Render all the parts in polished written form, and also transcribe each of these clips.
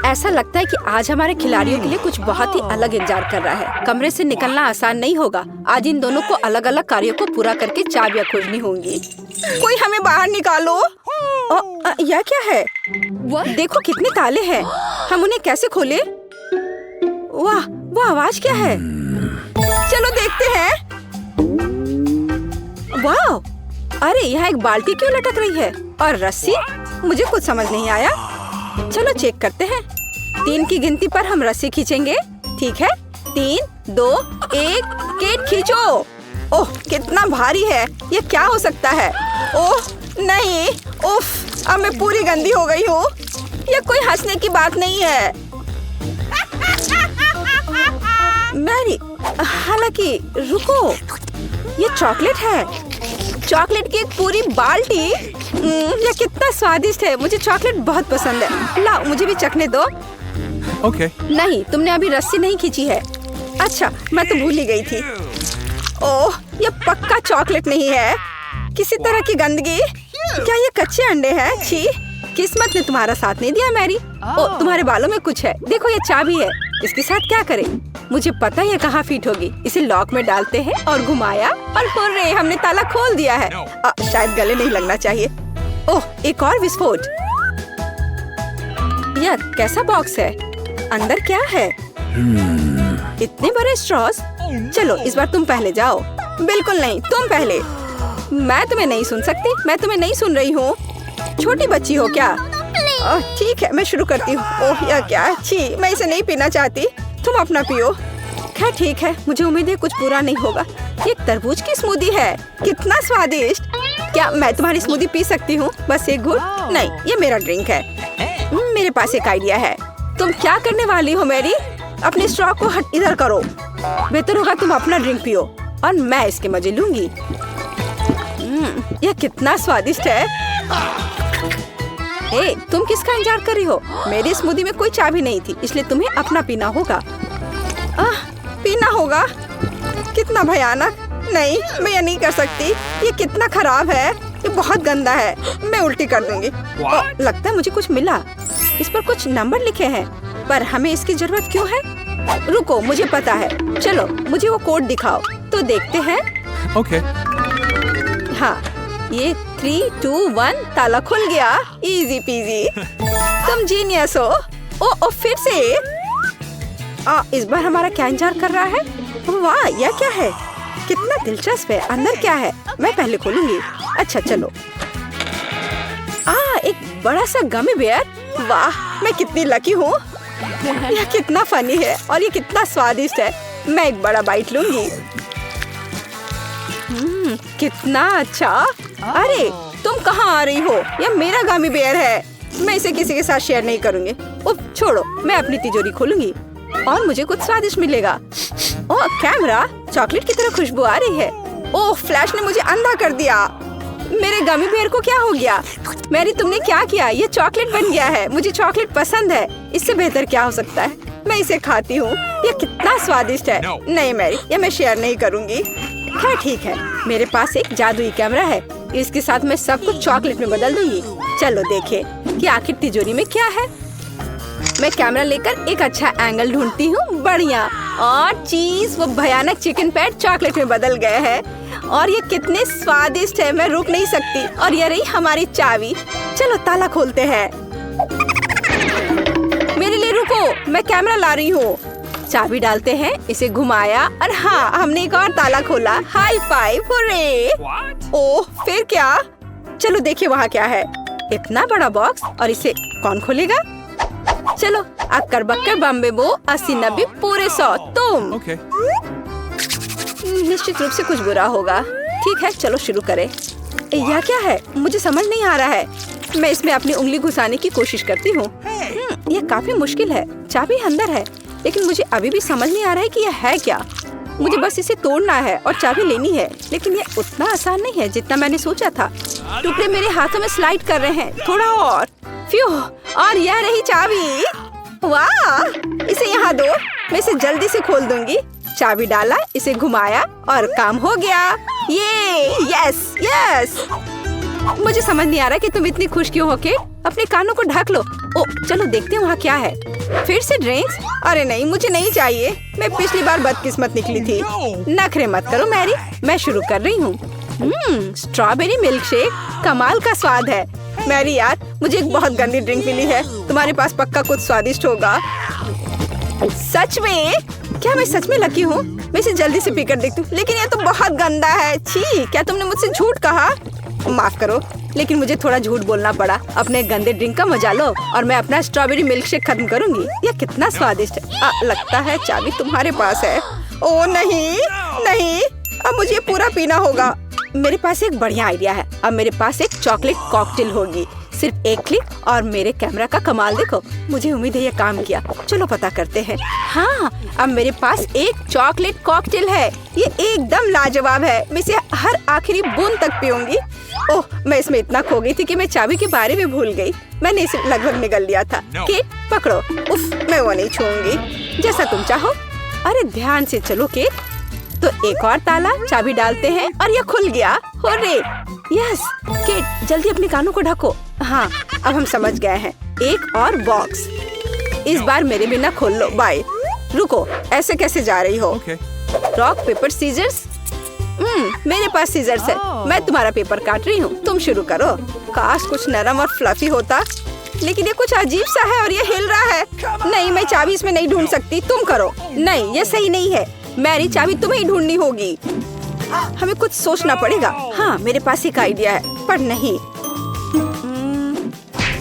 ऐसा लगता है कि आज हमारे खिलाड़ियों के लिए कुछ बहुत ही अलग इंतजार कर रहा है। कमरे से निकलना आसान नहीं होगा। आज इन दोनों को अलग अलग कार्यों को पूरा करके चाबियां खोजनी होंगी। कोई हमें बाहर निकालो। यह क्या है? देखो कितने ताले हैं। हम उन्हें कैसे खोले? वाह, वो आवाज क्या है? चलो देखते हैं। वाह, अरे यहाँ एक बाल्टी क्यों लटक रही है और रस्सी? मुझे कुछ समझ नहीं आया। चलो चेक करते हैं। 3 की गिनती पर हम रस्सी खींचेंगे। ठीक है, 3, 2, 1, केट खींचो। ओह, कितना भारी है। ये क्या हो सकता है? ओह नहीं, उफ, अब मैं पूरी गंदी हो गई हूँ। ये कोई हंसने की बात नहीं है। मैरी, हालांकि रुको, ये चॉकलेट है। चॉकलेट की एक पूरी बाल्टी। ये कितना स्वादिष्ट है। मुझे चॉकलेट बहुत पसंद है। लाओ, मुझे भी चखने दो। Okay. नहीं, तुमने अभी रस्सी नहीं खींची है। अच्छा, मैं तो भूल ही गई थी। ओह, ये पक्का चॉकलेट नहीं है। किसी तरह की गंदगी। क्या ये कच्चे अंडे हैं? छी, किस्मत ने तुम्हारा साथ नहीं दिया मैरी। ओह, तुम्हारे बालों में कुछ है। देखो, ये चाबी है। इसके साथ क्या करें? मुझे पता है ये कहाँ फिट होगी। इसे लॉक में डालते हैं और घुमाया और हुर्रे, हमने ताला खोल दिया है। शायद गले नहीं लगना चाहिए। ओह, एक और विस्फोट। यह कैसा बॉक्स है? अंदर क्या है? इतने बड़े स्ट्रॉस। चलो, इस बार तुम पहले जाओ। बिल्कुल नहीं, तुम पहले। मैं तुम्हें नहीं सुन सकती। मैं तुम्हें नहीं सुन रही हूँ। छोटी बच्ची हो क्या? ठीक है, मैं शुरू करती हूँ। ओह, यह क्या है? छी, मैं इसे नहीं पीना चाहती। तुम अपना पियो। खैर ठीक है, मुझे उम्मीद है कुछ बुरा नहीं होगा। ये तरबूज की स्मूदी है। कितना स्वादिष्ट। क्या मैं तुम्हारी स्मूदी पी सकती हूँ? बस एक घूंट? नहीं, ये मेरा ड्रिंक है। मेरे पास एक आइडिया है। तुम क्या करने वाली हो मैरी? अपने स्ट्रॉ को इधर करो। बेहतर होगा तुम अपना ड्रिंक पियो और मैं इसके मजे लूंगी। यह कितना स्वादिष्ट है। ए, तुम किसका इंतजार कर रही हो? मेरी स्मूदी में कोई चाबी नहीं थी, इसलिए तुम्हें अपना पीना होगा। पीना होगा? कितना भयानक। नहीं, मैं ये नहीं कर सकती। ये कितना खराब है। ये बहुत गंदा है। मैं उल्टी कर दूंगी। लगता है मुझे कुछ मिला। इस पर कुछ नंबर लिखे हैं, पर हमें इसकी जरूरत क्यों है? रुको, मुझे पता है। चलो, मुझे वो कोड दिखाओ तो देखते हैं। Okay. हाँ, ये 3, 2, 1 ताला खुल गया। Easy PG. तुम जीनियस हो। ओ, फिर से। इस बार हमारा क्या इंतजार कर रहा है? वाह, यह क्या है? कितना दिलचस्प है। अंदर क्या है? मैं पहले खोलूंगी। अच्छा चलो। एक बड़ा सा गमी बेयर। वाह, मैं कितनी लकी हूँ। यह कितना फनी है और ये कितना स्वादिष्ट है। मैं एक बड़ा बाइट लूंगी। कितना अच्छा। अरे, तुम कहाँ आ रही हो? यह मेरा गमी बेयर है। मैं इसे किसी के साथ शेयर नहीं करूंगी। उफ, छोड़ो, मैं अपनी तिजोरी खोलूंगी और मुझे कुछ स्वादिष्ट मिलेगा। ओह, कैमरा, चॉकलेट की तरह खुशबू आ रही है। ओह, फ्लैश ने मुझे अंधा कर दिया। मेरे गमी बेयर को क्या हो गया? मैरी, तुमने क्या किया? ये चॉकलेट बन गया है। मुझे चॉकलेट पसंद है। इससे बेहतर क्या हो सकता है? मैं इसे खाती हूँ। ये कितना स्वादिष्ट है। नहीं मैरी, ये मैं शेयर नहीं करूँगी। खैर ठीक है, मेरे पास एक जादुई कैमरा है। इसके साथ मैं सब कुछ चॉकलेट में बदल दूंगी। चलो देखें कि आखिर तिजोरी में क्या है। मैं कैमरा लेकर एक अच्छा एंगल ढूंढती हूँ। बढ़िया। और चीज, वो भयानक चिकन पैड चॉकलेट में बदल गए हैं और ये कितने स्वादिष्ट है। मैं रुक नहीं सकती। और ये रही हमारी चाबी। चलो ताला खोलते हैं। मेरे लिए रुको, मैं कैमरा ला रही हूँ। चाबी डालते हैं, इसे घुमाया और हाँ, हमने एक और ताला खोला। High five, hurray. ओह, फिर क्या? चलो देखिए वहाँ क्या है। इतना बड़ा बॉक्स, और इसे कौन खोलेगा? चलो, अक्कर बक्कर बम्बे बो 80 90 पूरे 100 तुम। Okay. निश्चित रूप से कुछ बुरा होगा। ठीक है, चलो शुरू करें। यह क्या है? मुझे समझ नहीं आ रहा है। मैं इसमें अपनी उंगली घुसाने की कोशिश करती हूँ। यह काफी मुश्किल है। चाबी अंदर है, लेकिन मुझे अभी भी समझ नहीं आ रहा है कि यह है क्या। मुझे बस इसे तोड़ना है और चाबी लेनी है, लेकिन यह उतना आसान नहीं है जितना मैंने सोचा था। टुकड़े मेरे हाथों में स्लाइड कर रहे हैं। थोड़ा और। फ्यू, और यह रही चाबी। वाह, इसे यहाँ दो। मैं इसे जल्दी से खोल दूंगी। चाबी डाला, इसे घुमाया और काम हो गया। ये यस यस। मुझे समझ नहीं आ रहा कि तुम इतनी खुश क्यों हो केट। अपने कानों को ढक लो। ओ चलो देखते हैं वहाँ क्या है। फिर से ड्रिंक्स? अरे नहीं, मुझे नहीं चाहिए। मैं पिछली बार बदकिस्मत निकली थी। नखरे मत करो मैरी, मैं शुरू कर रही हूँ। स्ट्रॉबेरी मिल्क शेक, कमाल का स्वाद है। मैरी यार, मुझे एक बहुत गंदी ड्रिंक मिली है। तुम्हारे पास पक्का कुछ स्वादिष्ट होगा। सच में? क्या मैं सच में लकी हूँ? मैं इसे जल्दी से पीकर देखती हूँ, लेकिन ये तो बहुत गंदा है। छी, क्या तुमने मुझसे झूठ कहा? माफ करो, लेकिन मुझे थोड़ा झूठ बोलना पड़ा। अपने गंदे ड्रिंक का मजा लो और मैं अपना स्ट्रॉबेरी मिल्क शेक खत्म करूंगी। यह कितना स्वादिष्ट है। लगता है चाबी तुम्हारे पास है। ओ नहीं नहीं, अब मुझे पूरा पीना होगा। मेरे पास एक बढ़िया आइडिया है। अब मेरे पास एक चॉकलेट कॉकटेल होगी। सिर्फ एक क्लिक और मेरे कैमरा का कमाल देखो। मुझे उम्मीद है ये काम किया। चलो पता करते हैं। हाँ, अब मेरे पास एक चॉकलेट कॉकटेल है। ये एकदम लाजवाब है। मैं इसे हर आखिरी बूंद तक पीऊंगी। ओह, मैं इसमें इतना खो गई थी कि मैं चाबी के बारे में भूल गई। मैंने इसे लगभग निगल लिया था। केट पकड़ो। उफ, मैं वो नहीं छूऊंगी। जैसा तुम चाहो। अरे ध्यान से चलो केट। तो एक और ताला, चाबी डालते हैं और यह खुल गया। होरे! यस केट, जल्दी अपने कानों को ढको। हाँ, अब हम समझ गए हैं। एक और बॉक्स। इस बार मेरे बिना खोल लो। बाय। रुको, ऐसे कैसे जा रही हो? Okay. Rock paper scissors? मेरे पास सीजर्स है। मैं तुम्हारा पेपर काट रही हूँ, तुम शुरू करो। काश कुछ नरम और फ्लफी होता, लेकिन ये कुछ अजीब सा है और ये हिल रहा है। नहीं, मैं चाबी इसमें नहीं ढूंढ सकती। तुम करो। नहीं, ये सही नहीं है। मैरी, चाबी तुम्हें ही ढूंढनी होगी। हमें कुछ सोचना पड़ेगा। हाँ, मेरे पास एक आइडिया है, पर नहीं।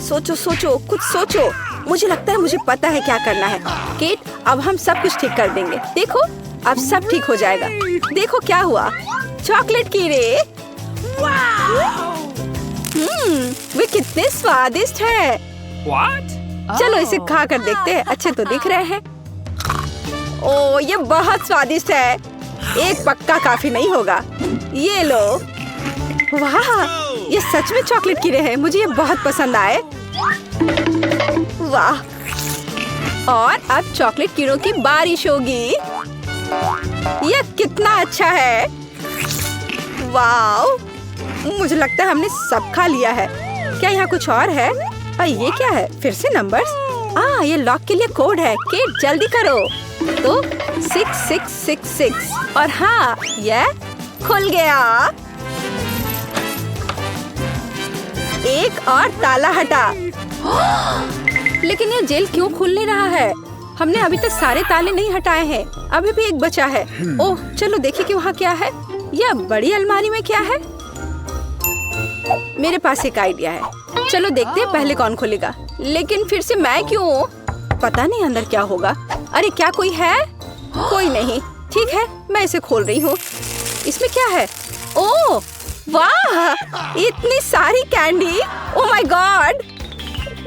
सोचो सोचो, कुछ सोचो। मुझे लगता है मुझे पता है क्या करना है। केट, अब हम सब कुछ ठीक कर देंगे। देखो, अब सब ठीक हो जाएगा। देखो क्या हुआ। चॉकलेट कीड़े। वे कितने स्वादिष्ट है। चलो इसे खा कर देखते हैं। अच्छे तो दिख रहे हैं। ओ, ये बहुत स्वादिष्ट है। एक पक्का काफी नहीं होगा। ये लो। वाह, ये सच में चॉकलेट कीड़े हैं। मुझे ये बहुत पसंद आए। वाह, और अब चॉकलेट कीड़ों की बारिश होगी। यह कितना अच्छा है। वाह, मुझे लगता है हमने सब खा लिया है। क्या यहाँ कुछ और है? ये क्या है? फिर से नंबर्स? ये लॉक के लिए कोड है। केट, जल्दी करो। तो 6666 और हाँ, यह खुल गया। एक और ताला हटा। लेकिन ये जेल क्यों खुल नहीं रहा है? हमने अभी तक सारे ताले नहीं हटाए हैं। अभी भी एक बचा है। ओह, चलो देखिए कि वहाँ क्या है। यह बड़ी अलमारी में क्या है? मेरे पास एक आइडिया है। चलो देखते हैं पहले कौन खोलेगा। लेकिन फिर से मैं क्यों? पता नहीं अंदर क्या होगा। अरे क्या कोई है? कोई नहीं। ठीक है, मैं इसे खोल रही हूँ। इसमें क्या है? ओह वाह, इतनी सारी कैंडी। ओह माय गॉड,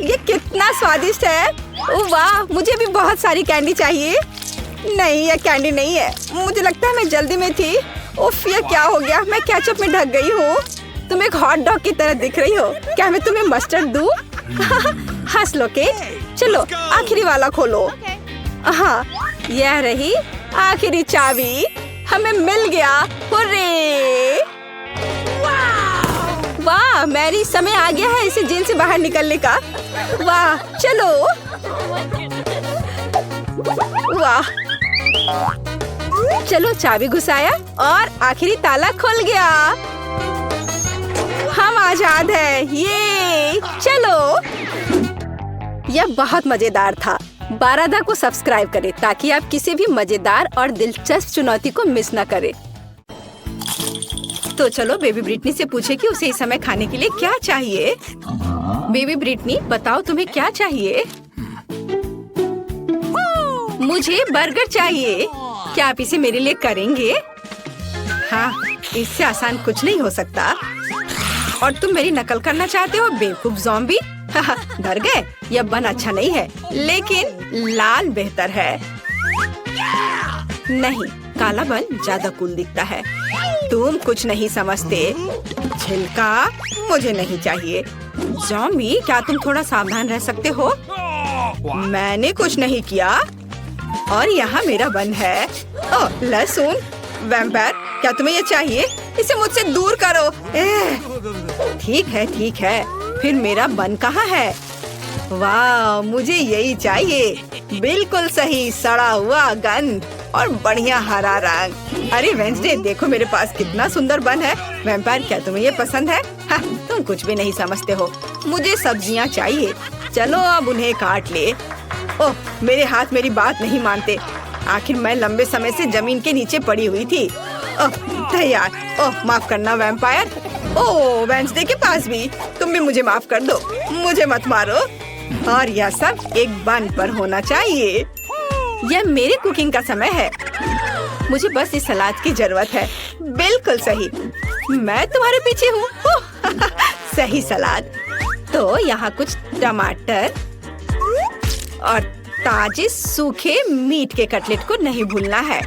ये कितना स्वादिष्ट है। ओह वाह, मुझे भी बहुत सारी कैंडी चाहिए। नहीं, ये कैंडी नहीं है। मुझे लगता है मैं जल्दी में थी। उफ, ये क्या हो गया? मैं केचप में ढक गई हूँ। तुम एक हॉट डॉग की तरह दिख रही हो। क्या मैं तुम्हें मस्टर्ड दूँ? हंस लो केट। चलो आखिरी वाला खोलो। हाँ, यह रही आखिरी चाबी। हमें मिल गया। हुर्रे! वाह मैरी, समय आ गया है इसे जेल से बाहर निकलने का। वाह, चलो। वाह, चलो चाबी घुसाया और आखिरी ताला खुल गया। हम आजाद हैं। ये चलो। यह बहुत मजेदार था। बारादा को सब्सक्राइब करें ताकि आप किसी भी मजेदार और दिलचस्प चुनौती को मिस न करें। तो चलो बेबी ब्रिटनी से पूछे कि उसे इस समय खाने के लिए क्या चाहिए। बेबी ब्रिटनी, बताओ तुम्हें क्या चाहिए? मुझे बर्गर चाहिए। क्या आप इसे मेरे लिए करेंगे? हाँ, इससे आसान कुछ नहीं हो सकता। और तुम मेरी नकल करना चाहते हो बेवकूफ ज़ॉम्बी? डर गए? यह बन अच्छा नहीं है, लेकिन लाल बेहतर है। नहीं, काला बन ज्यादा कूल दिखता है। तुम कुछ नहीं समझते। छिलका मुझे नहीं चाहिए। ज़ॉम्बी, क्या तुम थोड़ा सावधान रह सकते हो? मैंने कुछ नहीं किया। और यहाँ मेरा बन है। ओह, लहसुन। वैम्पायर, क्या तुम्हें ये चाहिए? इसे मुझसे दूर करो। ठीक है। फिर मेरा बन कहाँ है? वाह, मुझे यही चाहिए। बिल्कुल सही, सड़ा हुआ गंध और बढ़िया हरा रंग। अरे वेंसडे, देखो मेरे पास कितना सुंदर बन है। वैम्पायर, क्या तुम्हें ये पसंद है? हाँ, तुम कुछ भी नहीं समझते हो। मुझे सब्जियाँ चाहिए। चलो अब उन्हें काट ले। ओह, मेरे हाथ मेरी बात नहीं मानते। आखिर मैं लंबे समय से जमीन के नीचे पड़ी हुई थी। ओह, तैयार। ओह, माफ करना वैम्पायर। ओह, वेंसडे के पास भी। तुम भी मुझे माफ कर दो, मुझे मत मारो। और यह सब एक बन पर होना चाहिए। यह मेरे कुकिंग का समय है। मुझे बस इस सलाद की जरूरत है। बिल्कुल सही, मैं तुम्हारे पीछे हूँ। सही सलाद। तो यहाँ कुछ टमाटर और ताजे सूखे मीट के कटलेट को नहीं भूलना है।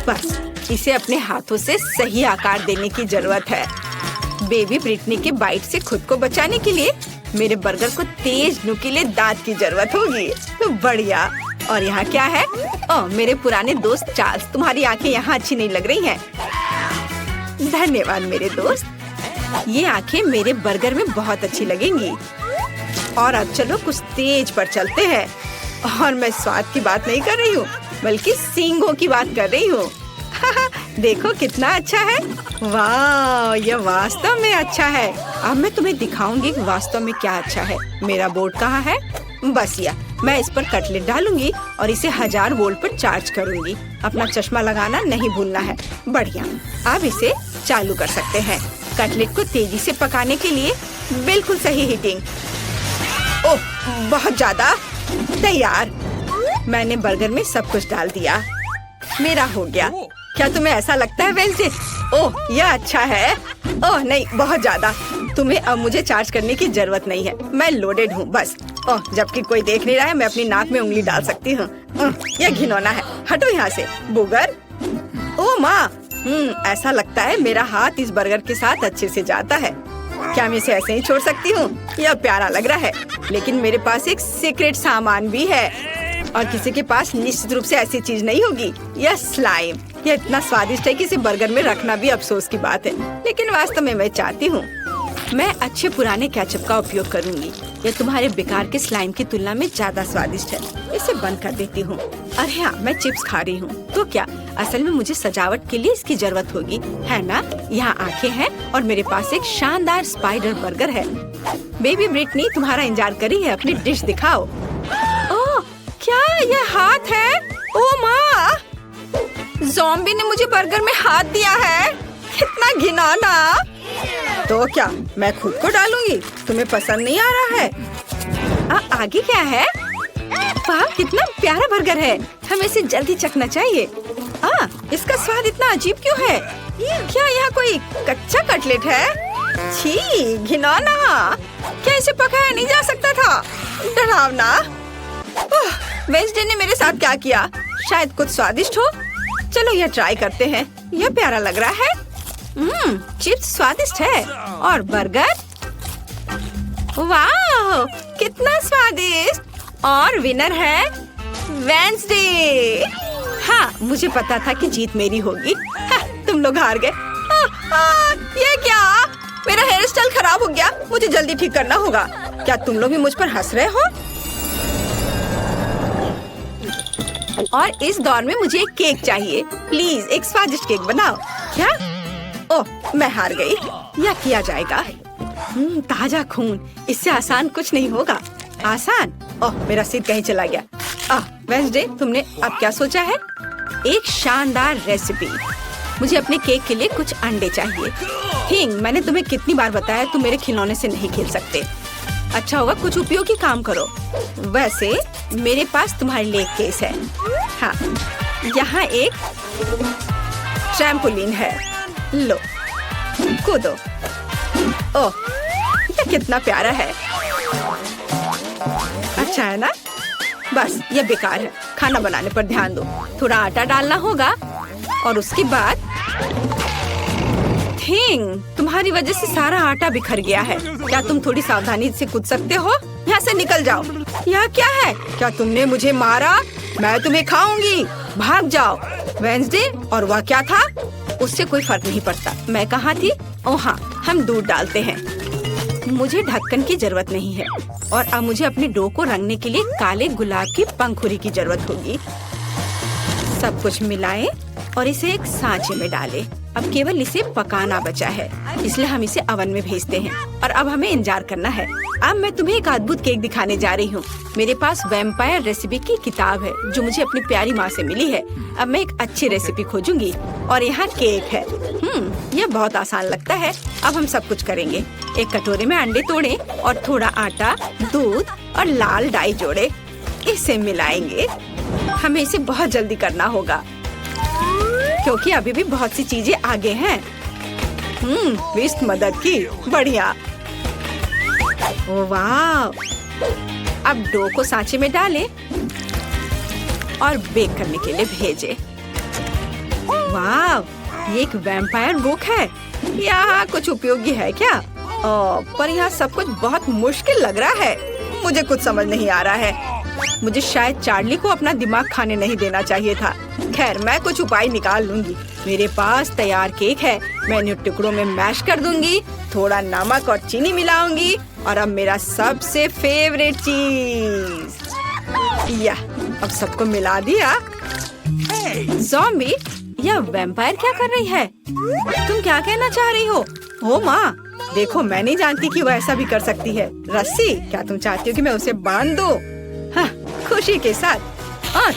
बस इसे अपने हाथों से सही आकार देने की जरूरत है। बेबी ब्रिटनी के बाइट से खुद को बचाने के लिए मेरे बर्गर को तेज नुकीले दांत की जरूरत होगी। तो बढ़िया। और यहाँ क्या है? ओह, मेरे पुराने दोस्त चार्ल्स, तुम्हारी आंखें यहाँ अच्छी नहीं लग रही हैं। धन्यवाद मेरे दोस्त। ये आंखें मेरे बर्गर में बहुत अच्छी लगेंगी। और अब चलो कुछ तेज पर चलते हैं। और मैं स्वाद की बात नहीं कर रही हूँ, बल्कि सींगों की बात कर रही हूँ। देखो कितना अच्छा है। वाह, यह वास्तव में अच्छा है। अब मैं तुम्हें दिखाऊंगी कि वास्तव में क्या अच्छा है। मेरा बोर्ड कहाँ है? बस यह, मैं इस पर कटलेट डालूंगी और इसे 1000 वोल्ट पर चार्ज करूंगी। अपना चश्मा लगाना नहीं भूलना है। बढ़िया, अब इसे चालू कर सकते हैं। कटलेट को तेजी से पकाने के लिए बिल्कुल सही हीटिंग। ओह, बहुत ज्यादा। तैयार। मैंने बर्गर में सब कुछ डाल दिया। मेरा हो गया। क्या तुम्हें ऐसा लगता है वेंसडे? ओह, यह अच्छा है। ओह नहीं, बहुत ज्यादा। तुम्हें अब मुझे चार्ज करने की जरूरत नहीं है। मैं लोडेड हूँ बस। ओह, जबकि कोई देख नहीं रहा है, मैं अपनी नाक में उंगली डाल सकती हूँ। यह घिनौना है। हटो यहाँ से बुगर। ओह माँ, ऐसा लगता है मेरा हाथ इस बर्गर के साथ अच्छे से जाता है। क्या मैं इसे ऐसे ही छोड़ सकती हूँ? यह प्यारा लग रहा है, लेकिन मेरे पास एक सीक्रेट सामान भी है और किसी के पास निश्चित रूप से ऐसी चीज नहीं होगी। यह स्लाइम। यह इतना स्वादिष्ट है कि इसे बर्गर में रखना भी अफसोस की बात है, लेकिन वास्तव में मैं चाहती हूँ। मैं अच्छे पुराने केचप का उपयोग करूँगी। यह तुम्हारे बेकार के स्लाइम की तुलना में ज्यादा स्वादिष्ट है। इसे बंद कर देती हूँ। अरे हाँ, मैं चिप्स खा रही हूँ तो क्या? असल में मुझे सजावट के लिए इसकी जरूरत होगी, है ना? यहाँ आंखें हैं और मेरे पास एक शानदार स्पाइडर बर्गर है। बेबी ब्रिटनी तुम्हारा इंतजार कर रही है, अपनी डिश दिखाओ। ओह, क्या यह हाथ है? ओह माँ, ज़ॉम्बी ने मुझे बर्गर में हाथ दिया है। कितना घिनौना। तो क्या मैं खुद को डालूंगी? तुम्हें पसंद नहीं आ रहा है? आगे क्या है? वाह, कितना प्यारा बर्गर है। हमें इसे जल्दी चखना चाहिए। इसका स्वाद इतना अजीब क्यों है? क्या यहाँ कोई कच्चा कटलेट है? छी, घिनौना। क्या इसे पकाया नहीं जा सकता था? डरावना। वेंसडे ने मेरे साथ क्या किया? शायद कुछ स्वादिष्ट हो। चलो यह ट्राई करते हैं। यह प्यारा लग रहा है। चिप्स स्वादिष्ट है और बर्गर, वाह कितना स्वादिष्ट। और विनर है वेंसडे। हाँ, मुझे पता था कि जीत मेरी होगी। हाँ, तुम लोग हार गए। ये क्या? मेरा हेयर स्टाइल खराब हो गया। मुझे जल्दी ठीक करना होगा। क्या तुम लोग भी मुझ पर हंस रहे हो? और इस दौर में मुझे एक केक चाहिए। प्लीज एक स्वादिष्ट केक बनाओ। क्या? ओह, मैं हार गई। यह किया जाएगा। ताजा खून, इससे आसान कुछ नहीं होगा। आसान? ओह, मेरा सिर कहीं चला गया। वेंसडे, तुमने अब क्या सोचा है? एक शानदार रेसिपी। मुझे अपने केक के लिए कुछ अंडे चाहिए। हिंग, मैंने तुम्हें कितनी बार बताया तुम मेरे खिलौने से नहीं खेल सकते। अच्छा होगा कुछ उपयोगी काम करो। वैसे मेरे पास तुम्हारे लिए एक केस है। हाँ, यहाँ एक ट्रैम्पोलिन है। लो, कूदो। ओह, ये कितना प्यारा है। अच्छा है ना? बस ये बेकार है। खाना बनाने पर ध्यान दो। थोड़ा आटा डालना होगा और उसके बाद थिंग, तुम्हारी वजह से सारा आटा बिखर गया है। क्या तुम थोड़ी सावधानी से कूद सकते हो? यहाँ से निकल जाओ। यह क्या है? क्या तुमने मुझे मारा? मैं तुम्हें खाऊंगी। भाग जाओ। वेंसडे और वह क्या था? उससे कोई फर्क नहीं पड़ता। मैं कहाँ थी? ओ हाँ, हम दूध डालते हैं। मुझे ढक्कन की जरूरत नहीं है और अब मुझे अपने डो को रंगने के लिए काले गुलाब की पंखुड़ी की जरूरत होगी। सब कुछ मिलाएं और इसे एक सांचे में डालें। अब केवल इसे पकाना बचा है, इसलिए हम इसे ओवन में भेजते हैं और अब हमें इंतजार करना है। अब मैं तुम्हें एक अद्भुत केक दिखाने जा रही हूँ। मेरे पास वैम्पायर रेसिपी की किताब है जो मुझे अपनी प्यारी माँ से मिली है। अब मैं एक अच्छी रेसिपी खोजूंगी और यहाँ केक है। यह बहुत आसान लगता है। अब हम सब कुछ करेंगे। एक कटोरे में अंडे तोड़ें और थोड़ा आटा, दूध और लाल डाई जोड़े। इसे मिलाएंगे। हमें इसे बहुत जल्दी करना होगा क्योंकि अभी भी बहुत सी चीजें आगे हैं। विस्ट मदद की, बढ़िया। वाह! अब डो को सांचे में डालें और बेक करने के लिए भेजें। वाह! ये एक वैम्पायर बुक है। यहाँ कुछ उपयोगी है क्या? पर यहाँ सब कुछ बहुत मुश्किल लग रहा है। मुझे कुछ समझ नहीं आ रहा है। मुझे शायद चार्ली को अपना दिमाग खाने नहीं देना चाहिए था। खैर, मैं कुछ उपाय निकाल लूंगी। मेरे पास तैयार केक है। मैं इन्हें टुकड़ों में मैश कर दूंगी, थोड़ा नमक और चीनी मिलाऊंगी और अब मेरा सबसे फेवरेट चीज, अब सबको मिला दिया। ज़ॉम्बी, यह वैम्पायर क्या कर रही है? तुम क्या कहना चाह रही हो? ओ माँ, देखो, मैं नहीं जानती कि वो ऐसा भी कर सकती है। रस्सी, क्या तुम चाहती हो कि मैं उसे बांध दूं? हाँ, खुशी के साथ।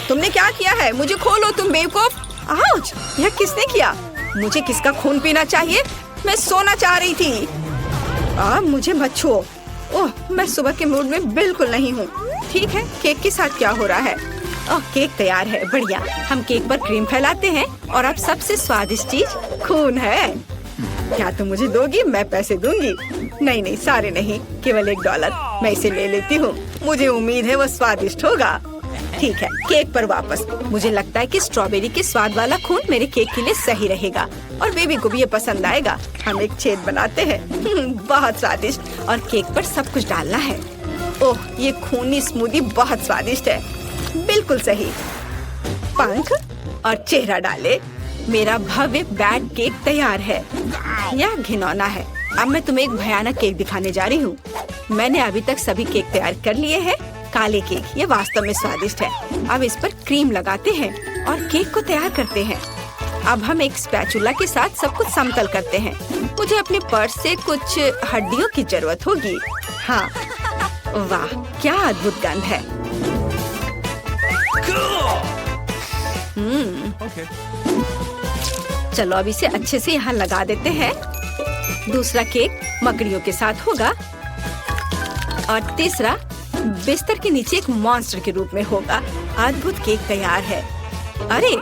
तुमने क्या किया है? मुझे खोलो तुम बेवकूफ। आउच! यह किसने किया? मुझे किसका खून पीना चाहिए? मैं सोना चाह रही थी। मुझे मत छुओ। ओह, मैं सुबह के मूड में बिल्कुल नहीं हूँ। ठीक है, केक के साथ क्या हो रहा है? केक तैयार है, बढ़िया। हम केक पर क्रीम फैलाते हैं और अब सबसे स्वादिष्ट चीज खून है। क्या तुम मुझे दोगी? मैं पैसे दूंगी। नहीं, सारे नहीं, केवल $1। मैं इसे ले लेती हूँ। मुझे उम्मीद है वो स्वादिष्ट होगा। ठीक है, केक पर वापस। मुझे लगता है कि स्ट्रॉबेरी के स्वाद वाला खून मेरे केक के लिए सही रहेगा और बेबी को भी ये पसंद आएगा। हम एक छेद बनाते हैं। बहुत स्वादिष्ट। और केक पर सब कुछ डालना है। ओह, ये खूनी स्मूदी बहुत स्वादिष्ट है। बिल्कुल सही। पंख और चेहरा डाले। मेरा भव्य बैड केक तैयार है। यह घिनौना है। अब मैं तुम्हें एक भयानक केक दिखाने जा रही हूँ। मैंने अभी तक सभी केक तैयार कर लिए हैं। काले केक, ये वास्तव में स्वादिष्ट है। अब इस पर क्रीम लगाते हैं और केक को तैयार करते हैं। अब हम एक स्पैचुला के साथ सब कुछ समतल करते हैं। मुझे अपने पर्स से कुछ हड्डियों की जरूरत होगी। हाँ, वाह, क्या अद्भुत गंध है। Okay. चलो अब इसे अच्छे से यहाँ लगा देते हैं। दूसरा केक मकड़ियों के साथ होगा और तीसरा बिस्तर के नीचे एक मॉन्स्टर के रूप में होगा। अद्भुत केक तैयार है। अरे,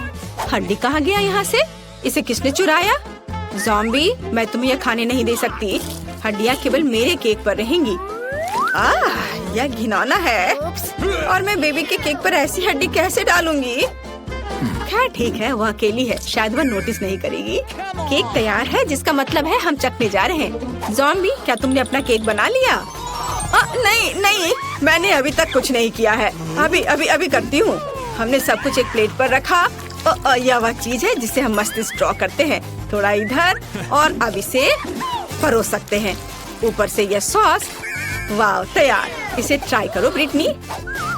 हड्डी कहाँ गया यहाँ से? इसे किसने चुराया? ज़ॉम्बी, मैं तुम्हें यह खाने नहीं दे सकती। हड्डियाँ केवल मेरे केक पर रहेंगी। यह घिनौना है और मैं बेबी के केक पर ऐसी हड्डी कैसे डालूंगी? खैर ठीक है, वह अकेली है, शायद वह नोटिस नहीं करेगी। केक तैयार है, जिसका मतलब है हम चखने जा रहे हैं। ज़ॉम्बी, क्या तुमने अपना केक बना लिया? नहीं, मैंने अभी तक कुछ नहीं किया है। अभी करती हूँ। हमने सब कुछ एक प्लेट पर रखा। यह वह चीज है जिसे हम मस्तिष्क ड्रॉ करते हैं। थोड़ा इधर और अब इसे परोस सकते हैं। ऊपर से यह सॉस। वाह, तैयार। इसे ट्राई करो ब्रिटनी।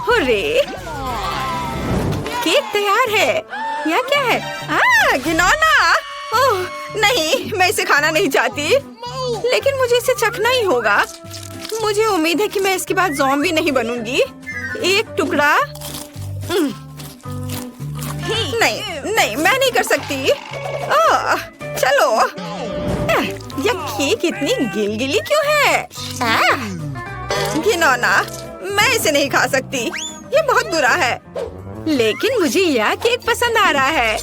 हुर्रे, केक तैयार है। यह क्या है? घिनौना। ओह नहीं, मैं इसे खाना नहीं चाहती, लेकिन मुझे इसे चखना ही होगा। मुझे उम्मीद है कि मैं इसके बाद ज़ॉम्बी नहीं बनूंगी। एक टुकड़ा। नहीं, मैं नहीं कर सकती। चलो। यह केक इतनी गिलगिली क्यों है? घिनौना, मैं इसे नहीं खा सकती। ये बहुत बुरा है। लेकिन मुझे यह केक पसंद आ रहा है।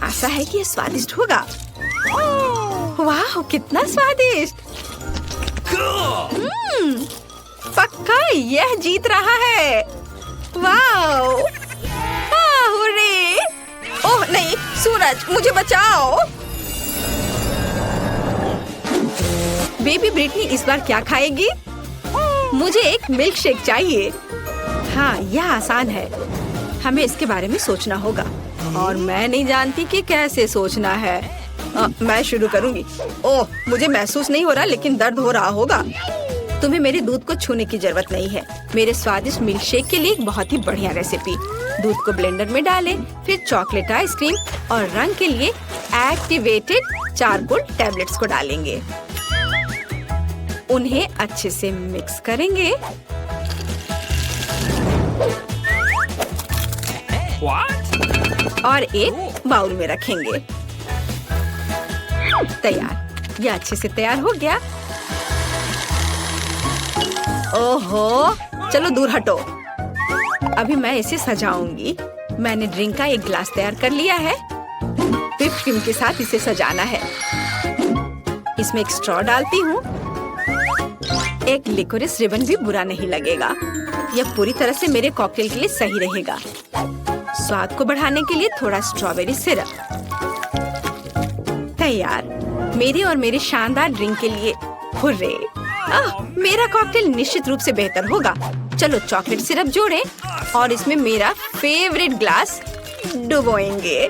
आशा है कि ये स्वादिष्ट होगा। वाह, कितना स्वादिष्ट। पक्का यह जीत रहा है। वाह, हुर्रे। ओह नहीं, सूरज, मुझे बचाओ। बेबी ब्रिटनी इस बार क्या खाएगी? मुझे एक मिल्क शेक चाहिए। हाँ, यह आसान है। हमें इसके बारे में सोचना होगा और मैं नहीं जानती कि कैसे सोचना है। मैं शुरू करूंगी। ओह, मुझे महसूस नहीं हो रहा लेकिन दर्द हो रहा होगा। तुम्हें मेरे दूध को छूने की जरूरत नहीं है। मेरे स्वादिष्ट मिल्क शेक के लिए एक बहुत ही बढ़िया रेसिपी। दूध को ब्लेंडर में डालें, फिर चॉकलेट आइसक्रीम और रंग के लिए एक्टिवेटेड चारकोल टैबलेट्स को डालेंगे। उन्हें अच्छे से मिक्स करेंगे। और एक बाउल में रखेंगे। तैयार। यह अच्छे से तैयार हो गया। ओहो, चलो दूर हटो। अभी मैं इसे सजाऊंगी। मैंने ड्रिंक का एक ग्लास तैयार कर लिया है। व्हिप क्रीम के साथ इसे सजाना है। इसमें एक स्ट्रॉ डालती हूँ। एक लिकोरिस रिबन भी बुरा नहीं लगेगा। यह पूरी तरह से मेरे कॉकटेल के लिए सही रहेगा। स्वाद को बढ़ाने के लिए थोड़ा स्ट्रॉबेरी सिरप। तैयार। मेरे और मेरे शानदार ड्रिंक के लिए हुर्रे। मेरा कॉकटेल निश्चित रूप से बेहतर होगा। चलो चॉकलेट सिरप जोड़ें और इसमें मेरा फेवरेट ग्लास डुबोएंगे।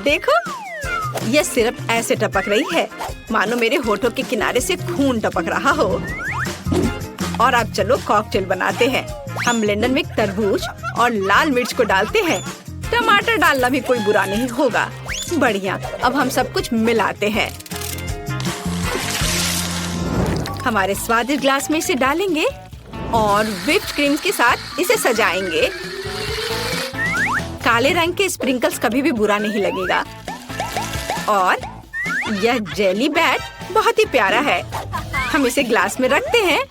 देखो, यह सिरप ऐसे टपक रही है मानो मेरे होठों के किनारे से खून टपक रहा हो। और अब चलो कॉकटेल बनाते हैं। हम ब्लेंडर में तरबूज और लाल मिर्च को डालते हैं। टमाटर डालना भी कोई बुरा नहीं होगा। बढ़िया। अब हम सब कुछ मिलाते हैं। हमारे स्वादिष्ट ग्लास में इसे डालेंगे और व्हिप्ड क्रीम के साथ इसे सजाएंगे। काले रंग के स्प्रिंकल्स कभी भी बुरा नहीं लगेगा। और यह जेली बैट बहुत ही प्यारा है। हम इसे ग्लास में रखते हैं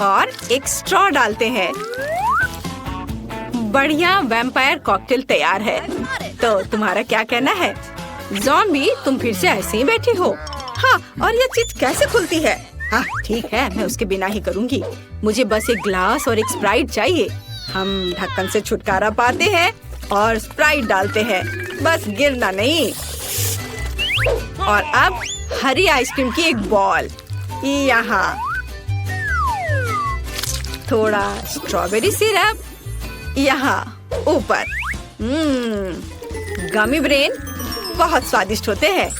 और एक स्ट्रॉ डालते हैं। बढ़िया वैम्पायर कॉकटेल तैयार है। तो तुम्हारा क्या कहना है? ज़ॉम्बी, तुम फिर से ऐसे ही बैठी हो? हाँ, और यह चीज कैसे खुलती है? हाँ ठीक है, मैं उसके बिना ही करूँगी। मुझे बस एक ग्लास और एक स्प्राइट चाहिए। हम ढक्कन से छुटकारा पाते हैं और स्प्राइट डालते हैं। बस गिरना नहीं। और अब हरी आइसक्रीम की एक बॉल यहाँ। थोड़ा स्ट्रॉबेरी सिरप यहाँ ऊपर। गमी ब्रेन बहुत स्वादिष्ट होते हैं।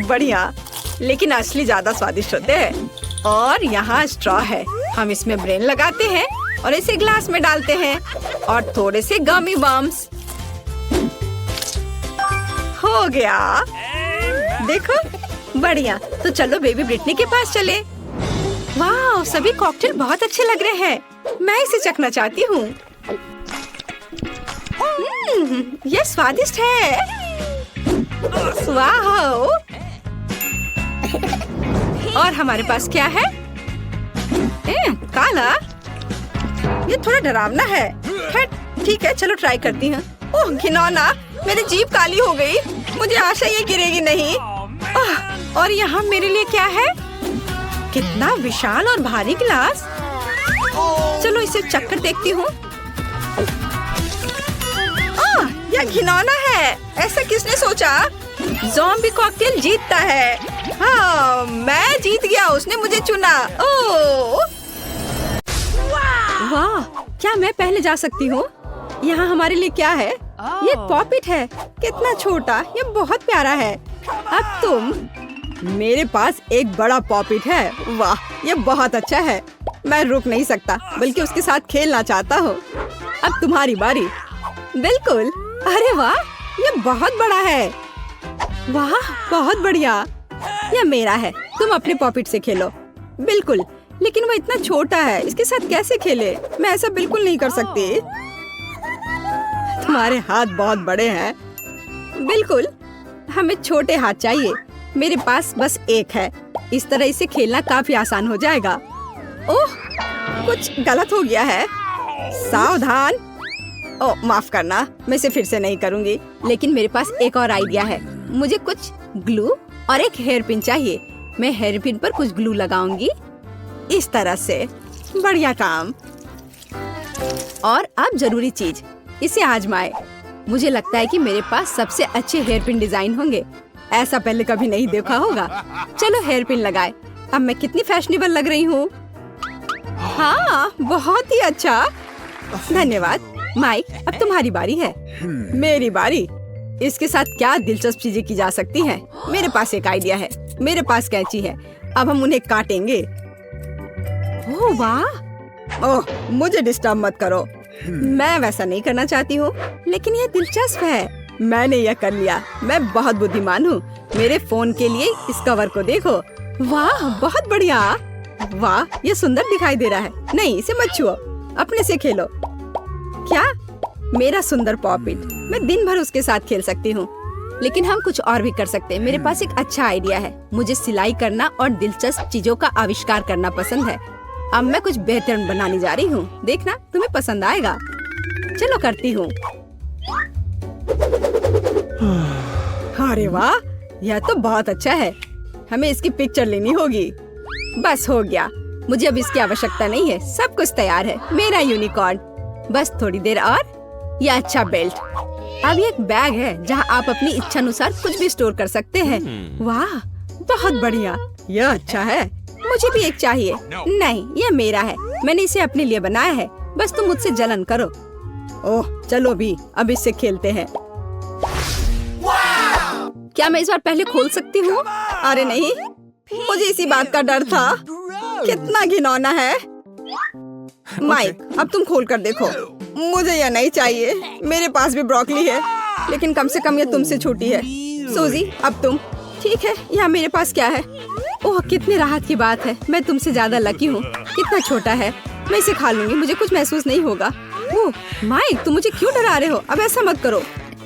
बढ़िया, लेकिन असली ज्यादा स्वादिष्ट होते हैं। और यहाँ स्ट्रॉ है। हम इसमें ब्रेन लगाते हैं और इसे ग्लास में डालते हैं और थोड़े से गमी बम्स। हो गया। देखो, बढ़िया। तो चलो बेबी ब्रिटनी के पास चले। वाह, सभी कॉकटेल बहुत अच्छे लग रहे हैं। मैं इसे चखना चाहती हूँ। यह स्वादिष्ट है। वाह। और हमारे पास क्या है? काला। ये थोड़ा डरावना है। ठीक है, चलो ट्राई करती हूँ। ओह घिनौना, मेरी जीभ काली हो गई। मुझे आशा ये गिरेगी नहीं। और यहाँ मेरे लिए क्या है? कितना विशाल और भारी गिलास। चलो इसे चखकर देखती हूँ। यह घिनौना है। ऐसा किसने सोचा? ज़ॉम्बी कॉकटेल जीतता है। हाँ, मैं जीत गया। उसने मुझे चुना। ओह वाह, क्या मैं पहले जा सकती हूँ? यहाँ हमारे लिए क्या है? ये पॉपिट है। कितना छोटा। ये बहुत प्यारा है। अब तुम। मेरे पास एक बड़ा पॉपिट है। वाह, ये बहुत अच्छा है। मैं रुक नहीं सकता, बल्कि उसके साथ खेलना चाहता हूँ। अब तुम्हारी बारी। बिल्कुल। अरे वाह, ये बहुत बड़ा है। वाह, बहुत बढ़िया। यह मेरा है। तुम अपने पॉपिट से खेलो। बिल्कुल, लेकिन वो इतना छोटा है। इसके साथ कैसे खेले? मैं ऐसा बिल्कुल नहीं कर सकती। तुम्हारे हाथ बहुत बड़े हैं। बिल्कुल, हमें छोटे हाथ चाहिए। मेरे पास बस एक है। इस तरह इसे खेलना काफी आसान हो जाएगा। ओह, कुछ गलत हो गया है। सावधान। ओह, माफ करना, मैं इसे फिर से नहीं करूँगी। लेकिन मेरे पास एक और आइडिया है। मुझे कुछ ग्लू और एक हेयर पिन चाहिए। मैं हेयर पिन पर कुछ ग्लू लगाऊंगी इस तरह से। बढ़िया काम। और अब जरूरी चीज, इसे आजमाएं। मुझे लगता है कि मेरे पास सबसे अच्छे हेयर पिन डिजाइन होंगे। ऐसा पहले कभी नहीं देखा होगा। चलो हेयर पिन लगाए। अब मैं कितनी फैशनेबल लग रही हूँ। हाँ, बहुत ही अच्छा। धन्यवाद। माइक, अब तुम्हारी बारी है। मेरी बारी। इसके साथ क्या दिलचस्प चीजें की जा सकती हैं? मेरे पास एक आइडिया है। मेरे पास कैंची है। अब हम उन्हें काटेंगे। ओह वाह! ओह, मुझे डिस्टर्ब मत करो। मैं वैसा नहीं करना चाहती हूँ, लेकिन यह दिलचस्प है। मैंने यह कर लिया। मैं बहुत बुद्धिमान हूँ। मेरे फोन के लिए इस कवर को देखो। वाह, बहुत बढ़िया। वाह, ये सुंदर दिखाई दे रहा है। नहीं, इसे मत छुओ, अपने से खेलो। क्या? मेरा सुंदर पॉपिट। मैं दिन भर उसके साथ खेल सकती हूँ। लेकिन हम कुछ और भी कर सकते हैं। मेरे पास एक अच्छा आइडिया है। मुझे सिलाई करना और दिलचस्प चीजों का आविष्कार करना पसंद है। अब मैं कुछ बेहतर बनाने जा रही हूँ। देखना, तुम्हें पसंद आएगा। चलो करती हूँ। अरे वाह, यह तो बहुत अच्छा है। हमें इसकी पिक्चर लेनी होगी। बस हो गया। मुझे अब इसकी आवश्यकता नहीं है। सब कुछ तैयार है। मेरा यूनिकॉर्न। बस थोड़ी देर और। यह अच्छा बेल्ट। अब ये एक बैग है जहाँ आप अपनी इच्छा अनुसार कुछ भी स्टोर कर सकते हैं। वाह, बहुत बढ़िया। यह अच्छा है। मुझे भी एक चाहिए। नहीं, यह मेरा है। मैंने इसे अपने लिए बनाया है। बस तुम मुझसे जलन करो। ओह, चलो भी अब इससे खेलते हैं। क्या मैं इस बार पहले खोल सकती हूँ? अरे नहीं, मुझे इसी बात का डर था। कितना घिनौना है। माइक, अब तुम खोल कर देखो। मुझे यह नहीं चाहिए। मेरे पास भी ब्रोकली है, लेकिन कम से कम यह तुमसे छोटी है। सूजी, अब तुम। ठीक है, यहाँ मेरे पास क्या है? ओह, कितनी राहत की बात है। मैं तुमसे ज्यादा लकी हूँ। कितना छोटा है। मैं इसे खा लूंगी। मुझे कुछ महसूस नहीं होगा। ओह माइक, तुम मुझे क्यों डरा रहे हो? अब ऐसा मत करो।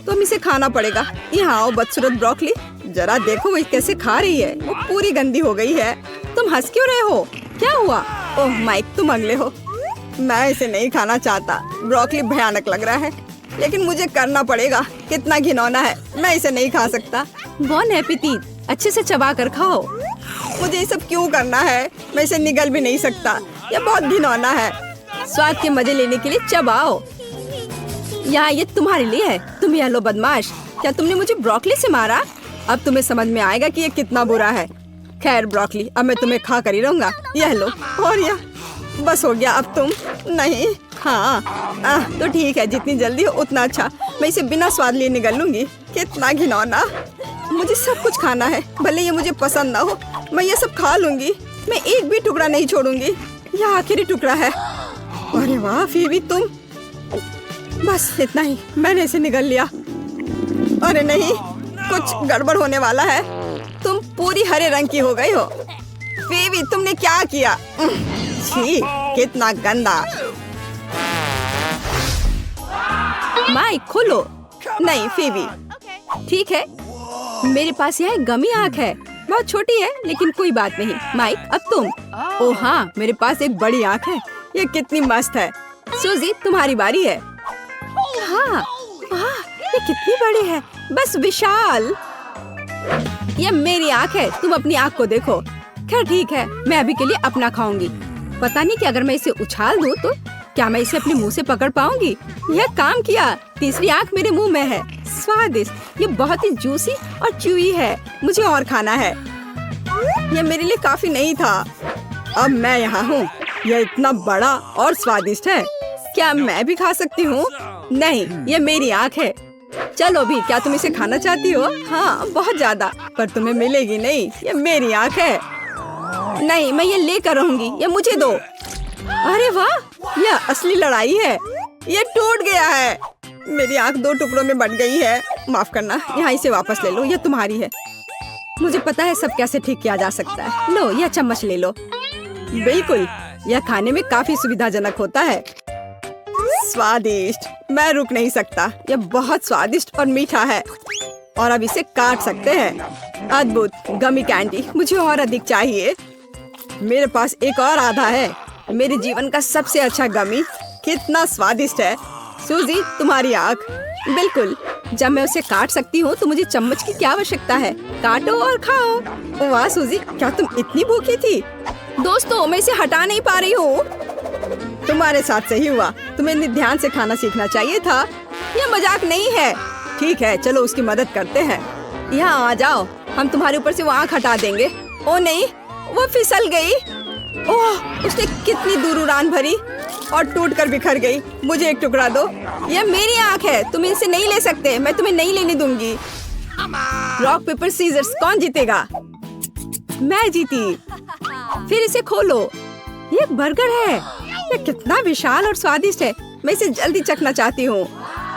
तुम इसे खाना पड़ेगा। यहाँ आओ बदसूरत ब्रोकली। जरा देखो वो कैसे खा रही है। वो पूरी गंदी हो गई है। तुम हंस क्यों रहे हो? क्या हुआ? ओह माइक, तुम अगले हो। मैं इसे नहीं खाना चाहता। ब्रोकली भयानक लग रहा है, लेकिन मुझे करना पड़ेगा। कितना घिनौना है। मैं इसे नहीं खा सकता। बॉन एपेटीट। अच्छे से चबा कर खाओ। मुझे ये सब क्यों करना है? मैं इसे निगल भी नहीं सकता। यह बहुत घिनौना है। स्वाद के मजे लेने के लिए चबाओ। यहाँ ये तुम्हारे लिए है। तुम यह लो बदमाश। क्या तुमने मुझे ब्रोकली से मारा? अब तुम्हें समझ में आएगा कि ये कितना बुरा है। खैर ब्रोकली, अब मैं तुम्हें खा कर ही रहूंगा। यह लो। और यह बस हो गया। अब तुम नहीं। हाँ, तो ठीक है। जितनी जल्दी हो उतना अच्छा। मैं इसे बिना स्वाद लिए निगल लूंगी। कितना घिनौना। मुझे सब कुछ खाना है, भले ये मुझे पसंद ना हो। मैं ये सब खा लूंगी। मैं एक भी टुकड़ा नहीं छोड़ूंगी। यह आखिरी टुकड़ा है। अरे वाह फीबी, तुम। बस इतना ही। मैंने इसे निगल लिया। अरे नहीं, कुछ गड़बड़ होने वाला है। तुम पूरी हरे रंग की हो गई हो। फीबी, तुमने क्या किया? छी, कितना गंदा। माइक, खोलो। नहीं फीबी। ठीक है, मेरे पास यह गमी आँख है। बहुत छोटी है, लेकिन कोई बात नहीं। माइक, अब तुम। ओह हाँ, मेरे पास एक बड़ी आँख है। ये कितनी मस्त है। सूजी, तुम्हारी बारी है। हाँ, वाह, ये कितनी बड़ी है। बस विशाल। ये मेरी आँख है। तुम अपनी आँख को देखो। खैर ठीक है, मैं अभी के लिए अपना खाऊंगी। पता नहीं कि अगर मैं इसे उछाल दूं तो क्या मैं इसे अपने मुंह से पकड़ पाऊंगी। यह काम किया। तीसरी आँख मेरे मुंह में है। स्वादिष्ट। ये बहुत ही जूसी और च्यूई है। मुझे और खाना है। यह मेरे लिए काफी नहीं था। अब मैं यहाँ हूँ। यह इतना बड़ा और स्वादिष्ट है। क्या मैं भी खा सकती हूँ? नहीं, ये मेरी आँख है। चलो भी, क्या तुम इसे खाना चाहती हो? हाँ, बहुत ज्यादा, पर तुम्हें मिलेगी नहीं। ये मेरी आँख है। नहीं, मैं ये लेकर रहूंगी। ये मुझे दो। अरे वाह, यह असली लड़ाई है। ये टूट गया है। मेरी आँख 2 टुकड़ों में बट गई है। माफ करना, यहाँ इसे वापस ले लो। यह तुम्हारी है। मुझे पता है सब कैसे ठीक किया जा सकता है। लो, यह चम्मच ले लो। बिल्कुल, यह खाने में काफी सुविधाजनक होता है। स्वादिष्ट। मैं रुक नहीं सकता। यह बहुत स्वादिष्ट और मीठा है। और अब इसे काट सकते हैं। अद्भुत गमी कैंडी। मुझे और अधिक चाहिए। मेरे पास एक और आधा है। मेरे जीवन का सबसे अच्छा गमी। कितना स्वादिष्ट है। सूजी, तुम्हारी आँख। बिल्कुल, जब मैं उसे काट सकती हूँ तो मुझे चम्मच की क्या आवश्यकता है। काटो और खाओ। वाह सूजी, क्या तुम इतनी भूखी थी? दोस्तों, मैं इसे हटा नहीं पा रही हूँ। तुम्हारे साथ सही हुआ। तुम्हें ध्यान से खाना सीखना चाहिए था। यह मजाक नहीं है। ठीक है, चलो उसकी मदद करते हैं। यहाँ आ जाओ। हम तुम्हारे ऊपर से वो आँख हटा देंगे। ओ नहीं, वो फिसल गई। ओह, उसने कितनी दूर उड़ान भरी। और टूट कर बिखर गई। मुझे एक टुकड़ा दो। यह मेरी आँख है, तुम इनसे नहीं ले सकते। मैं तुम्हें नहीं लेने दूंगी। रॉक पेपर सीजर्स, कौन जीतेगा? मैं जीती। फिर इसे खोलो। ये एक बर्गर है। ये कितना विशाल और स्वादिष्ट है। मैं इसे जल्दी चखना चाहती हूँ।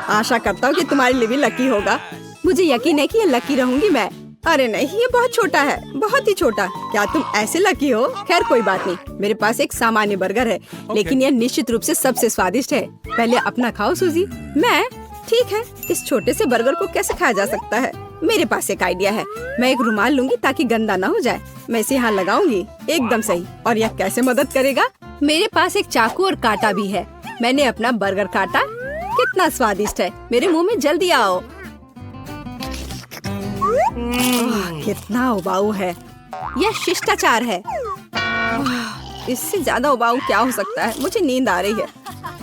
आशा करता हूँ कि तुम्हारे लिए भी लकी होगा। मुझे यकीन है कि ये लकी रहूंगी मैं। अरे नहीं, ये बहुत छोटा है, बहुत ही छोटा। क्या तुम ऐसे लकी हो? खैर कोई बात नहीं, मेरे पास एक सामान्य बर्गर है, लेकिन यह निश्चित रूप से सबसे स्वादिष्ट है। पहले अपना खाओ सूजी। मैं? ठीक है, इस छोटे से बर्गर को कैसे खाया जा सकता है? मेरे पास एक आइडिया है। मैं एक रुमाल लूंगी ताकि गंदा ना हो जाए। मैं इसे यहाँ लगाऊंगी। एकदम सही। और यह कैसे मदद करेगा? मेरे पास एक चाकू और कांटा भी है। मैंने अपना बर्गर काटा। कितना स्वादिष्ट है। मेरे मुंह में जल्दी आओ। कितना उबाऊ है। यह शिष्टाचार है। इससे ज्यादा उबाऊ क्या हो सकता है? मुझे नींद आ रही है।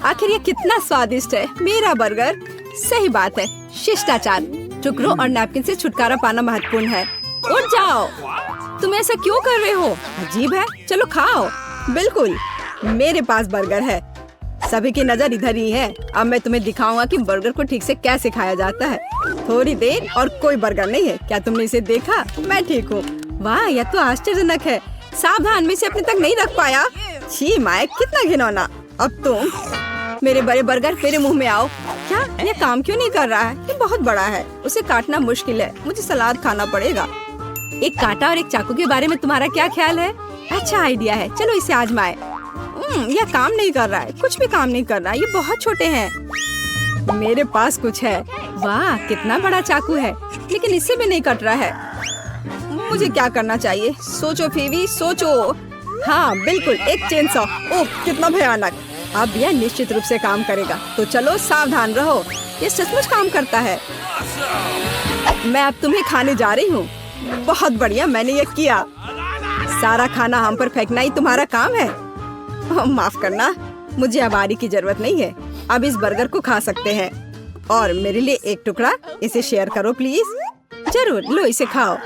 आखिर ये कितना स्वादिष्ट है। मेरा बर्गर। सही बात है, शिष्टाचार। टुकड़ों और नैपकिन से छुटकारा पाना महत्वपूर्ण है। उठ जाओ। तुम ऐसा क्यों कर रहे हो? अजीब है। चलो खाओ। बिल्कुल, मेरे पास बर्गर है। सभी की नजर इधर ही है। अब मैं तुम्हें दिखाऊंगा कि बर्गर को ठीक से कैसे खाया जाता है। थोड़ी देर और कोई बर्गर नहीं है। क्या तुमने इसे देखा? मैं ठीक हूँ। वाह, यह तो आश्चर्यजनक है। सावधान, में इसे अपने तक नहीं रख पाया। छी माय, कितना घिनौना। अब तुम मेरे बड़े बर्गर मेरे मुंह में आओ। क्या यह काम क्यों नहीं कर रहा है? ये बहुत बड़ा है, उसे काटना मुश्किल है। मुझे सलाद खाना पड़ेगा। एक कांटा और एक चाकू के बारे में तुम्हारा क्या ख्याल है? अच्छा आइडिया है, चलो इसे आजमाएं। यह काम नहीं कर रहा है, कुछ भी काम नहीं कर रहा है। ये बहुत छोटे हैं। मेरे पास कुछ है। वाह, कितना बड़ा चाकू है, लेकिन इससे भी नहीं कट रहा है। मुझे क्या करना चाहिए? सोचो फीवी, सोचो। हाँ बिल्कुल, एक चेनसॉ। ओह, कितना भयानक। अब यह निश्चित रूप से काम करेगा। तो चलो सावधान रहो। ये सचमुच काम करता है। मैं अब तुम्हें खाने जा रही हूँ। बहुत बढ़िया, मैंने ये किया। सारा खाना हम पर फेंकना ही तुम्हारा काम है? माफ करना, मुझे अब आरी की जरूरत नहीं है। अब इस बर्गर को खा सकते हैं। और मेरे लिए एक टुकड़ा इसे शेयर करो प्लीज। जरूर, लो इसे खाओ।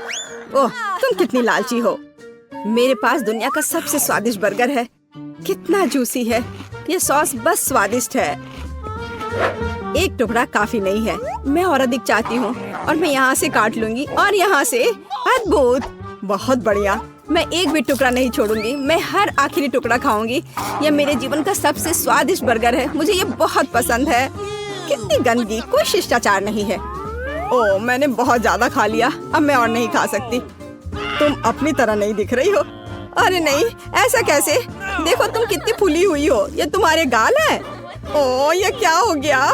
ओह, तुम कितनी लालची हो। मेरे पास दुनिया का सबसे स्वादिष्ट बर्गर है। कितना जूसी है। ये सॉस बस स्वादिष्ट है। एक टुकड़ा काफी नहीं है। मैं और अधिक चाहती हूँ और मैं यहाँ से काट लूंगी और यहाँ से। अद्भुत, बहुत बढ़िया। मैं एक भी टुकड़ा नहीं छोड़ूंगी। मैं हर आखिरी टुकड़ा खाऊंगी। यह मेरे जीवन का सबसे स्वादिष्ट बर्गर है। मुझे ये बहुत पसंद है। कितनी गंदगी, कोई शिष्टाचार नहीं है। ओह, मैंने बहुत ज्यादा खा लिया। अब मैं और नहीं खा सकती। तुम अपनी तरह नहीं दिख रही हो। अरे नहीं, ऐसा कैसे? देखो तुम कितनी फूली हुई हो। ये तुम्हारे गाल है। ओह, ये क्या हो गया?